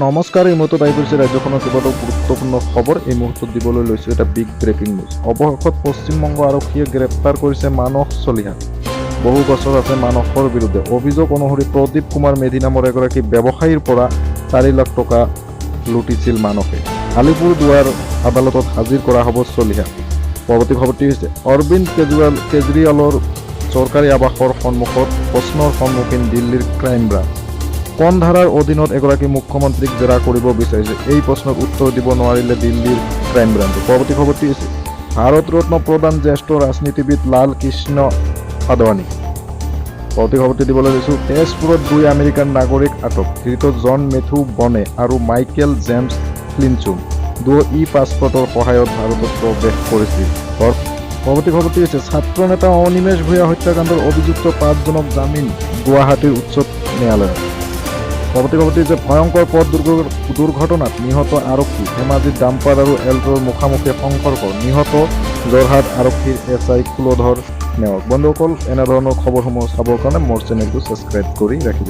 নমস্কাৰ, এই মুহূৰ্তত আহি পৰিছে ৰাজ্যখনৰ কেইবাটাও গুৰুত্বপূৰ্ণ খবৰ। এই মুহূৰ্তত দিবলৈ লৈছোঁ এটা বিগ ব্ৰেকিং নিউজ। অৱশেষত পশ্চিমবংগ আৰক্ষীয়ে গ্ৰেপ্তাৰ কৰিছে মানস চলিহাক। বহু বছৰ আছে মানসৰ বিৰুদ্ধে। অভিযোগ অনুসৰি প্ৰদীপ কুমাৰ মেধি নামৰ এগৰাকী ব্যৱসায়ীৰ পৰা 4 লাখ টকা লুটিছিল মানসে। আলিপুৰদুৱাৰ আদালতত হাজিৰ কৰা হ'ব চলিহাক। পৰৱৰ্তী খবৰটি হৈছে অৰবিন্দ কেজৰিৱালৰ চৰকাৰী আৱাসৰ সন্মুখত প্ৰশ্নৰ সন্মুখীন দিল্লীৰ ক্ৰাইম ব্ৰাঞ্চ। কোন ধাৰাৰ অধীনত এগৰাকী মুখ্যমন্ত্ৰীক জেৰা কৰিব বিচাৰিছে, এই প্ৰশ্নৰ উত্তৰ দিব নোৱাৰিলে দিল্লীৰ ক্ৰাইম ব্ৰাঞ্চে। পৰৱৰ্তী খবৰটি হৈছে ভাৰত ৰত্ন প্ৰদান জ্যেষ্ঠ ৰাজনীতিবিদ লাল কৃষ্ণ আদৱানী। পৰৱৰ্তী খবৰটি দিবলৈ লৈছোঁ তেজপুৰত 2 আমেৰিকান নাগৰিক আটক, ধৃত জন মেথু বনে আৰু মাইকেল জেমছ ফ্লিনচুম। দুয়ো পাছপৰ্টৰ সহায়ত ভাৰতত প্ৰৱেশ কৰিছিল। পৰৱৰ্তী খবৰটি হৈছে ছাত্ৰ নেতা অনিমেষ ভূঞা হত্যাকাণ্ডৰ অভিযুক্ত 5 জনক জামিন গুৱাহাটীৰ উচ্চ ন্যায়ালয়ত। পৰৱৰ্তী খবৰটি হৈছে ভয়ংকৰ পথ দুৰ্ঘটনাত নিহত আৰক্ষী। ধেমাজিত ডাম্পাৰ আৰু এল্ট্ৰ'ৰ মুখামুখি সংঘৰ্ষ, নিহত যোৰহাট আৰক্ষীৰ SI কুলধৰ নেওগ। বন্ধুসকল, এনেধৰণৰ খবৰসমূহ চাবৰ কাৰণে মোৰ চেনেলটো ছাবস্ক্ৰাইব কৰি ৰাখিব।